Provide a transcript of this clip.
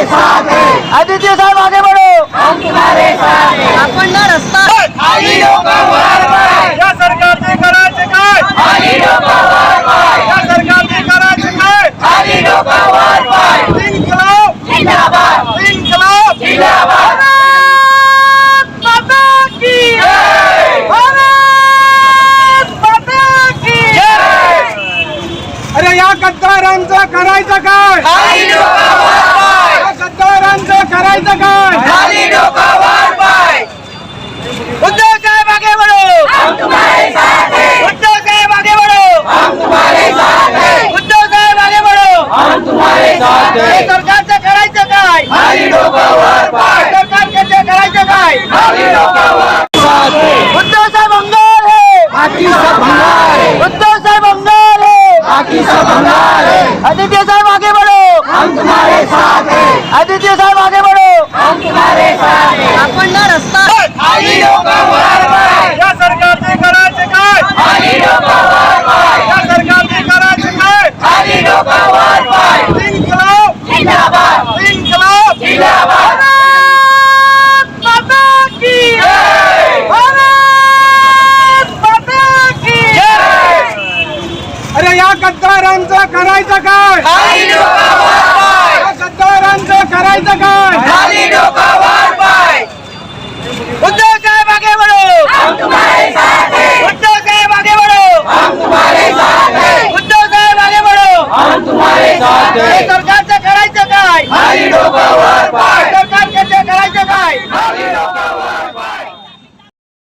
आदित्य साहब आगे बढ़ो, हम तुम्हारे साथ हैं। आपण ना रस्ता खाली डोकं वर पाय, या सरकारने करायचे काय? खाली डोकं वर पाय, या सरकारने करायचे काय? खाली डोकं वर पाय। इन्कलाब जिंदाबाद इन्कलाब जिंदाबाद। भारत माता की जय। भारत माता की अरे या गद्दारांचं करायचं काय? खाली डोकं वर पाय, या गद्दारांचं करायचं काय? खाली डोकं वर पाय। उद्धव साहेब आगे बढ़ो, हम तुम्हारे साथ हैं, उद्धव साहेब आगे बढ़ो, हम तुम्हारे साथ हैं, उद्धव साहेब आगे बढ़ो। हम तुम्हारे साथ हे हैं। सरकारचं करायचं काय? खाली डोकं वर पाय, सरकारचं करायचं काय? खाली डोकं वर पाय। उद्धव साहेब अंगार है, बाकी सब भंगार है, उद्धव साहेब अंगार है। बाकी सब भंगार है। आदित्य साहब आगे बढ़ो, हम तुम्हारे साथ हैं, आदित्य साहब आगे बढ़ो, हम तुम्हारे साथ हैं। आपण ना रस्ता खाली डोकं वर पाय, या सरकारने करायचे काय? खाली डोकं वर पाय, या सरकारने करायचे काय? खाली डोकं वर पाय। इन्कलाब जिंदाबाद इन्कलाब जिंदाबाद। भारत माता की जय। भारत माता की अरे या गद्दारांचं करायचं काय? खाली डोकं वर पाय, या गद्दारांचं करायचं काय?